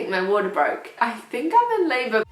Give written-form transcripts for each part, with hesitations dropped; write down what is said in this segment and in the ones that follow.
think my water broke. I think I'm in labor.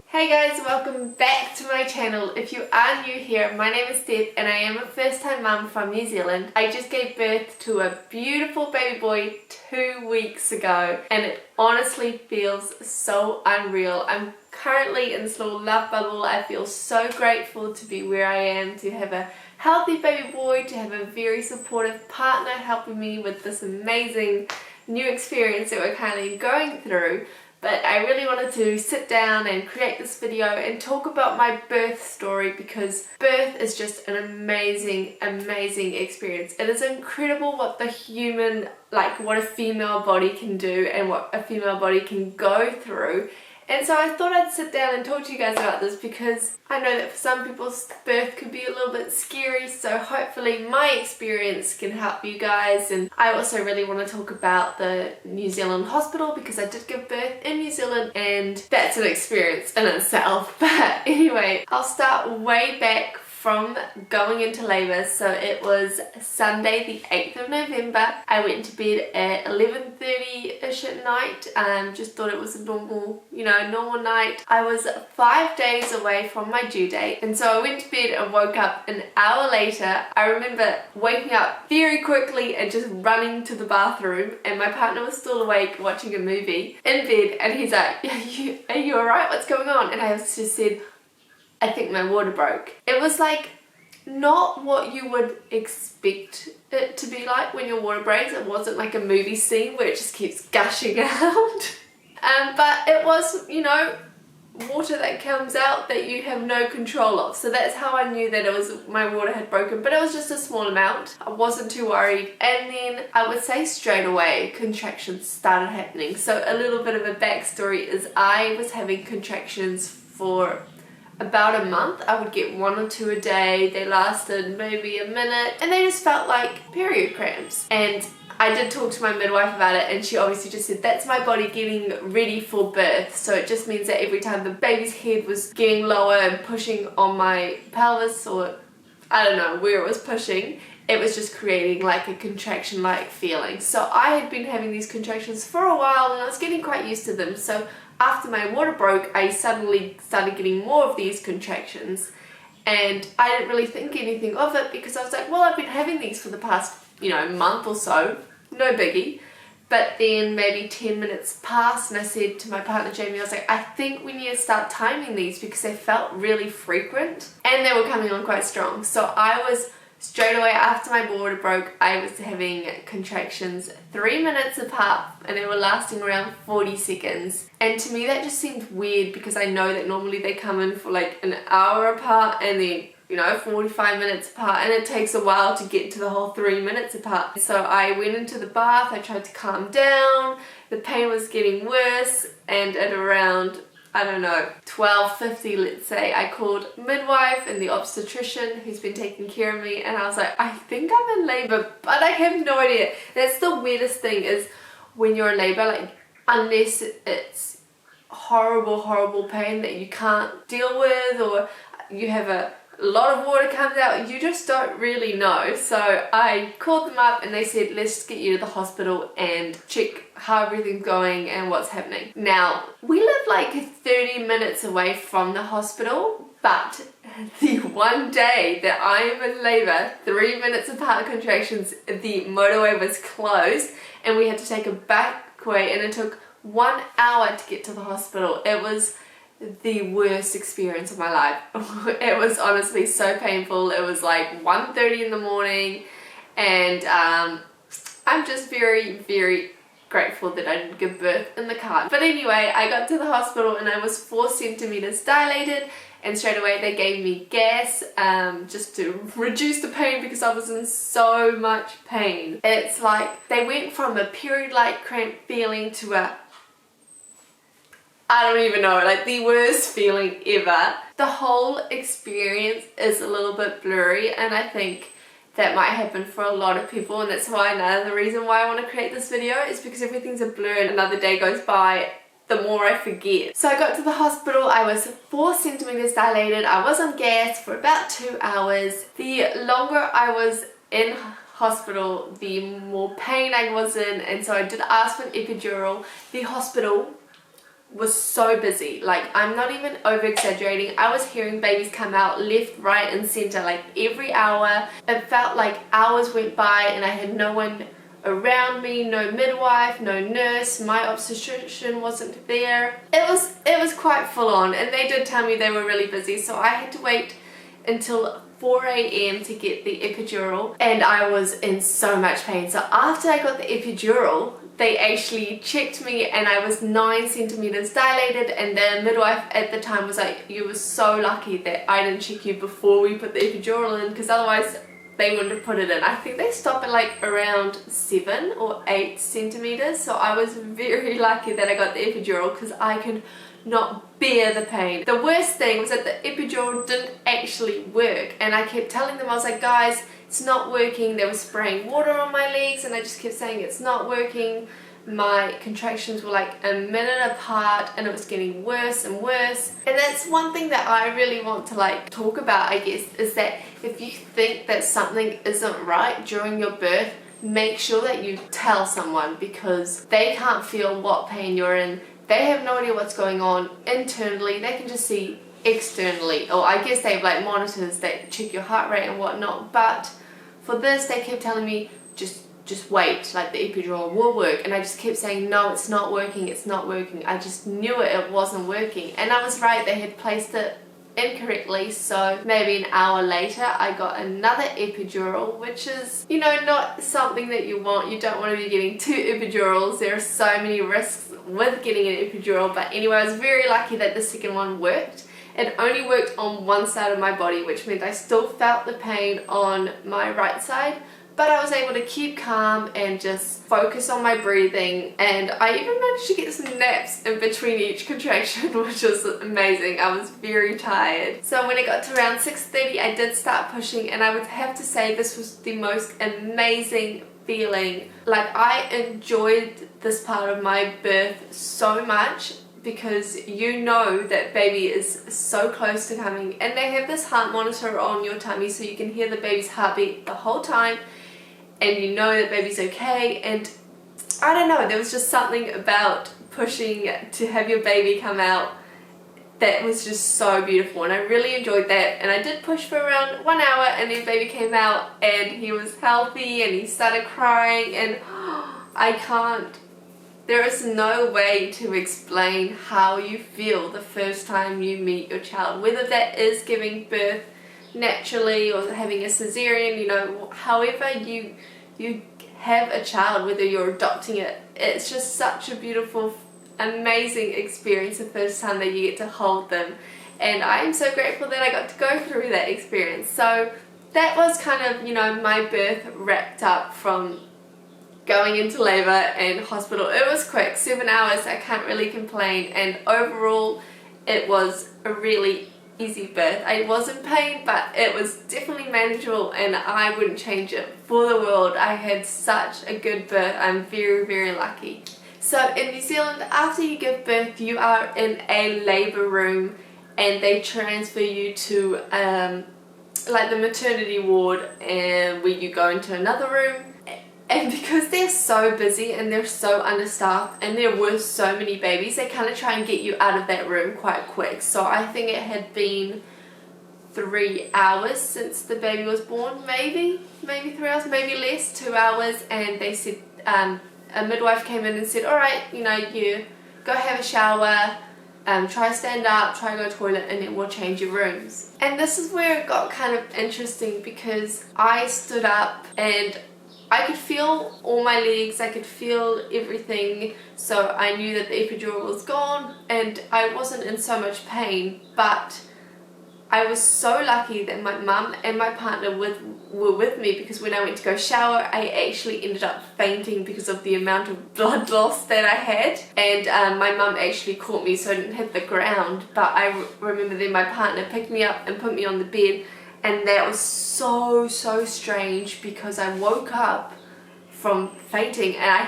Hey guys, welcome back to my channel. If you are new here, my name is Steph and I am a first-time mum from New Zealand. I just gave birth to a beautiful baby boy 2 weeks ago and it honestly feels so unreal. I'm currently in this little love bubble. I feel so grateful to be where I am, to have a healthy baby boy, to have a very supportive partner helping me with this amazing new experience that we're currently going through. But I really wanted to sit down and create this video and talk about my birth story because birth is just an amazing, amazing experience. It is incredible what the human, what a female body can do and what a female body can go through. And so I thought I'd sit down and talk to you guys about this because I know that for some people's birth could be a little bit scary, so hopefully my experience can help you guys. And I also really want to talk about the New Zealand hospital because I did give birth in New Zealand and that's an experience in itself. But anyway, I'll start way back from going into labour. So it was Sunday the 8th of November. I went to bed at 11:30ish at night. Just thought it was a normal night. I was 5 days away from my due date and so I went to bed and woke up an hour later. I remember waking up very quickly and just running to the bathroom and my partner was still awake watching a movie in bed and he's like, are you alright? What's going on? And I just said, I think my water broke. It was not what you would expect it to be like when your water breaks. It wasn't like a movie scene where it just keeps gushing out. But it was, water that comes out that you have no control of. So that's how I knew that my water had broken, but it was just a small amount. I wasn't too worried. And then I would say straight away contractions started happening. So a little bit of a backstory is I was having contractions for about a month. I would get 1 or 2 a day. They lasted maybe a minute and they just felt like period cramps. And I did talk to my midwife about it and she obviously just said that's my body getting ready for birth. So it just means that every time the baby's head was getting lower and pushing on my pelvis, or I don't know where it was pushing, it was just creating like a contraction-like feeling. So I had been having these contractions for a while and I was getting quite used to them. So after my water broke, I suddenly started getting more of these contractions and I didn't really think anything of it because I was like, well, I've been having these for the past, month or so, no biggie. But then maybe 10 minutes passed and I said to my partner Jamie, I was like, I think we need to start timing these because they felt really frequent and they were coming on quite strong. So I was straight away after my water broke, I was having contractions 3 minutes apart and they were lasting around 40 seconds. And to me that just seemed weird because I know that normally they come in for like an hour apart and then 45 minutes apart, and it takes a while to get to the whole 3 minutes apart. So I went into the bath, I tried to calm down, the pain was getting worse, and at around 12:50 let's say, I called midwife and the obstetrician who's been taking care of me and I was like, I think I'm in labor, but I have no idea. That's the weirdest thing is when you're in labor, unless it's horrible pain that you can't deal with or you have a lot of water comes out, you just don't really know. So I called them up and they said, let's just get you to the hospital and check how everything's going and what's happening. Now, we live 30 minutes away from the hospital, but the one day that I am in labour, 3 minutes apart contractions, the motorway was closed and we had to take a back way and it took 1 hour to get to the hospital. It was the worst experience of my life. It was honestly so painful. It was 1:30 in the morning and I'm just very, very grateful that I didn't give birth in the car. But anyway, I got to the hospital and I was 4 centimeters dilated and straight away they gave me gas just to reduce the pain because I was in so much pain. It's like they went from a period-like cramp feeling to I don't even know, the worst feeling ever. The whole experience is a little bit blurry and I think that might happen for a lot of people, and that's why another reason why I want to create this video is because everything's a blur and another day goes by, the more I forget. So I got to the hospital, I was 4 centimeters dilated, I was on gas for about 2 hours. The longer I was in hospital, the more pain I was in, and so I did ask for an epidural. The hospital was so busy, like I'm not even over exaggerating. I was hearing babies come out left, right and center like every hour. It felt like hours went by and I had no one around me, no midwife, no nurse, my obstetrician wasn't there. It was quite full on, and they did tell me they were really busy, so I had to wait until 4 a.m. to get the epidural, and I was in so much pain. So after I got the epidural, they actually checked me and I was 9 centimeters dilated, and the midwife at the time was like, you were so lucky that I didn't check you before we put the epidural in, because otherwise they wouldn't have put it in. I think they stop at like around 7 or 8 centimeters, so I was very lucky that I got the epidural because I could not bear the pain. The worst thing was that the epidural didn't actually work, and I kept telling them, I was like, guys, it's not working. They were spraying water on my legs and I just kept saying it's not working. My contractions were like a minute apart and it was getting worse and worse. And that's one thing that I really want to like talk about, I guess, is that if you think that something isn't right during your birth, make sure that you tell someone, because they can't feel what pain you're in. They have no idea what's going on internally. They can just see externally, or I guess they have like monitors that check your heart rate and whatnot. But for this, they kept telling me just wait, like the epidural will work, and I just kept saying no, it's not working, it's not working. I just knew it wasn't working, and I was right. They had placed it incorrectly. So maybe an hour later I got another epidural, which is, you know, not something that you want. You don't want to be getting 2 epidurals. There are so many risks with getting an epidural, but anyway, I was very lucky that the second one worked. It only worked on one side of my body, which meant I still felt the pain on my right side, but I was able to keep calm and just focus on my breathing, and I even managed to get some naps in between each contraction, which was amazing. I was very tired. So when it got to around 6:30, I did start pushing, and I would have to say this was the most amazing feeling. Like, I enjoyed this part of my birth so much, because you know that baby is so close to coming, and they have this heart monitor on your tummy so you can hear the baby's heartbeat the whole time, and you know that baby's okay. And I don't know, there was just something about pushing to have your baby come out that was just so beautiful, and I really enjoyed that. And I did push for around 1 hour, and then baby came out and he was healthy and he started crying, and there is no way to explain how you feel the first time you meet your child, whether that is giving birth naturally or having a cesarean, you know, however you have a child, whether you're adopting it. It's just such a beautiful, amazing experience the first time that you get to hold them, and I am so grateful that I got to go through that experience. So that was kind of, you know, my birth wrapped up from going into labor and hospital. It was quick, 7 hours, I can't really complain, and overall it was a really easy birth. I was in pain, but it was definitely manageable, and I wouldn't change it for the world. I had such a good birth. I'm very, very lucky. So in New Zealand, after you give birth, you are in a labor room, and they transfer you to like the maternity ward, and where you go into another room. And because they're so busy and they're so understaffed and there were so many babies, they kind of try and get you out of that room quite quick. So I think it had been 3 hours since the baby was born, maybe 3 hours, maybe less, 2 hours. And they said, a midwife came in and said, all right, you know, you go have a shower, try stand up, try go to the toilet, and then we'll change your rooms. And this is where it got kind of interesting, because I stood up and I could feel all my legs, I could feel everything, so I knew that the epidural was gone and I wasn't in so much pain. But I was so lucky that my mum and my partner were with me, because when I went to go shower, I actually ended up fainting because of the amount of blood loss that I had, and my mum actually caught me so I didn't hit the ground. But I remember then my partner picked me up and put me on the bed, and that was so strange, because I woke up from fainting and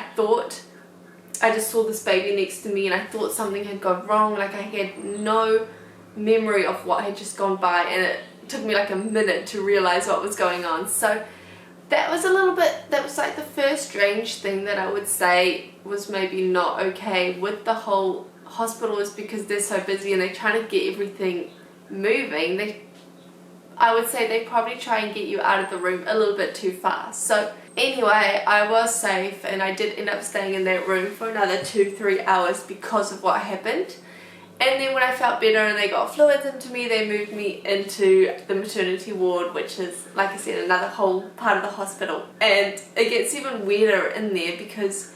I just saw this baby next to me, and I thought something had gone wrong. Like, I had no memory of what had just gone by, and it took me like a minute to realize what was going on. So that was like the first strange thing that I would say was maybe not okay with the whole hospital, is because they're so busy and they're trying to get everything moving. I would say they probably try and get you out of the room a little bit too fast. So anyway, I was safe and I did end up staying in that room for another 2-3 hours because of what happened. And then when I felt better and they got fluids into me, they moved me into the maternity ward, which is, like I said, another whole part of the hospital. And it gets even weirder in there because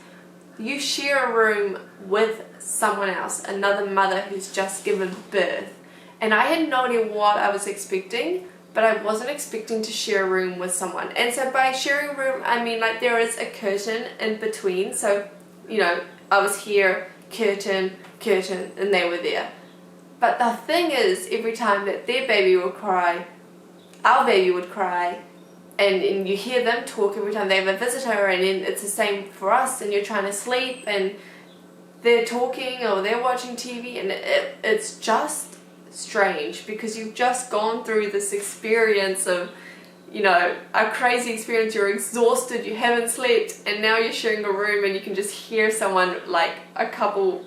you share a room with someone else, another mother who's just given birth. And I had no idea what I was expecting, but I wasn't expecting to share a room with someone. And so by sharing a room, I mean like there is a curtain in between. So, you know, I was here, curtain, and they were there. But the thing is, every time that their baby would cry, our baby would cry, and you hear them talk every time they have a visitor, and then it's the same for us, and you're trying to sleep and they're talking or they're watching TV, and it's just strange because you've just gone through this experience of, you know, a crazy experience. You're exhausted, you haven't slept, and now you're sharing a room and you can just hear someone like a couple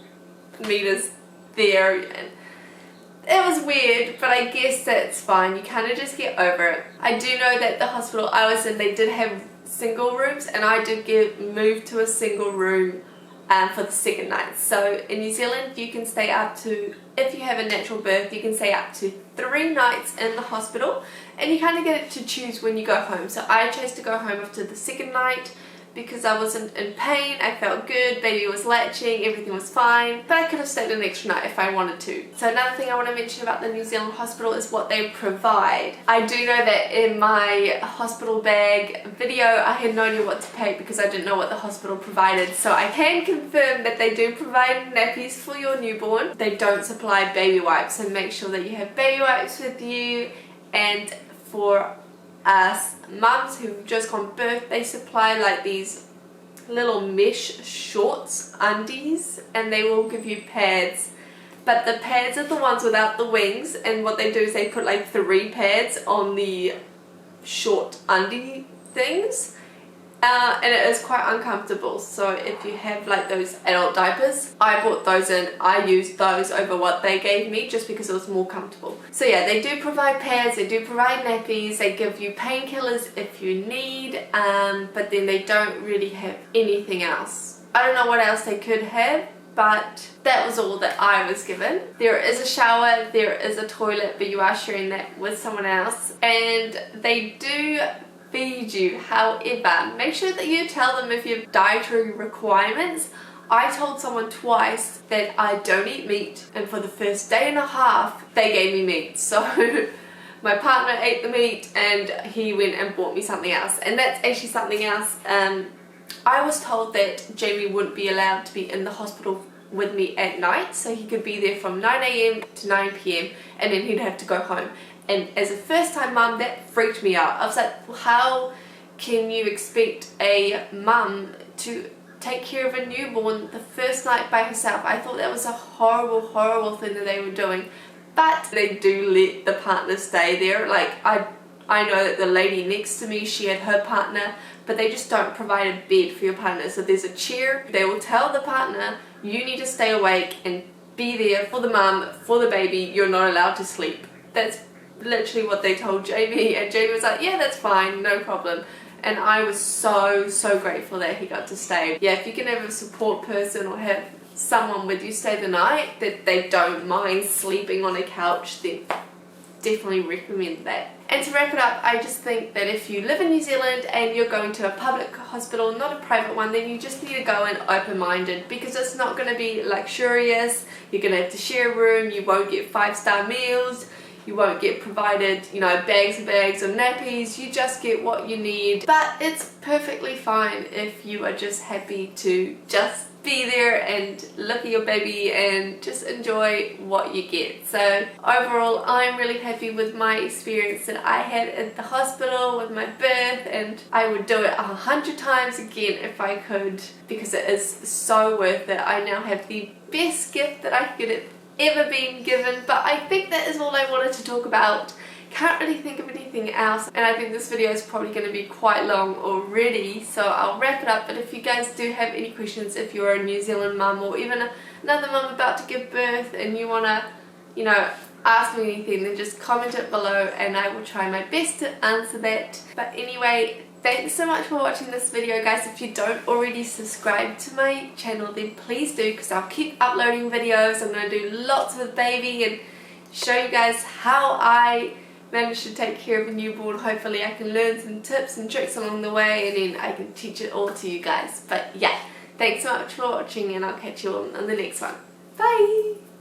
meters there. And it was weird, but I guess that's fine. You kind of just get over it. I do know that the hospital I was in, they did have single rooms, and I did get moved to a single room for the second night. So in New Zealand, you can stay up to, if you have a natural birth, you can stay up to 3 nights in the hospital, and you kind of get to choose when you go home. So I chose to go home after the second night because I wasn't in pain, I felt good, baby was latching, everything was fine, but I could have stayed an extra night if I wanted to. So another thing I want to mention about the New Zealand hospital is what they provide. I do know that in my hospital bag video, I had no idea what to pack because I didn't know what the hospital provided. So I can confirm that they do provide nappies for your newborn. They don't supply baby wipes, so make sure that you have baby wipes with you. And for us mums who've just gone birth, they supply like these little mesh shorts, undies, and they will give you pads, but the pads are the ones without the wings, and what they do is they put like 3 pads on the short undie things, and it is quite uncomfortable. So if you have like those adult diapers, I bought those in. I used those over what they gave me just because it was more comfortable. So yeah, they do provide pads, they do provide nappies, they give you painkillers if you need, but then they don't really have anything else. I don't know what else they could have, but that was all that I was given. There is a shower, there is a toilet, but you are sharing that with someone else, and they do feed you. However, make sure that you tell them if you have dietary requirements. I told someone twice that I don't eat meat, and for the first day and a half they gave me meat. So my partner ate the meat and he went and bought me something else, and that's actually something else. I was told that Jamie wouldn't be allowed to be in the hospital with me at night, so he could be there from 9 AM to 9 PM and then he'd have to go home. And as a first time mum, that freaked me out. I was like, well, how can you expect a mum to take care of a newborn the first night by herself? I thought that was a horrible thing that they were doing. But they do let the partner stay there. Like, I know that the lady next to me, she had her partner, but they just don't provide a bed for your partner. So there's a chair. They will tell the partner, you need to stay awake and be there for the mum, for the baby. You're not allowed to sleep. That's literally what they told Jamie, and Jamie was like, yeah, that's fine, no problem. And I was so grateful that he got to stay. Yeah, if you can have a support person or have someone with you stay the night that they don't mind sleeping on a couch, then definitely recommend that. And to wrap it up, I just think that if you live in New Zealand and you're going to a public hospital, not a private one, then you just need to go in open-minded, because it's not going to be luxurious. You're going to have to share a room, you won't get 5-star meals, you won't get provided, you know, bags and bags of nappies. You just get what you need. But it's perfectly fine if you are just happy to just be there and look at your baby and just enjoy what you get. So overall, I'm really happy with my experience that I had at the hospital with my birth, and I would do it 100 times again if I could, because it is so worth it. I now have the best gift that I could have ever been given. But I think that is all I wanted to talk about. can't really think of anything else, and I think this video is probably going to be quite long already, so I'll wrap it up. But if you guys do have any questions, if you're a New Zealand mum or even another mum about to give birth and you want to, you know, ask me anything, then just comment it below and I will try my best to answer that. But anyway, thanks so much for watching this video, guys. If you don't already subscribe to my channel, then please do, because I'll keep uploading videos. I'm going to do lots with baby and show you guys how I manage to take care of a newborn. Hopefully I can learn some tips and tricks along the way, and then I can teach it all to you guys. But yeah, thanks so much for watching, and I'll catch you all on the next one. Bye!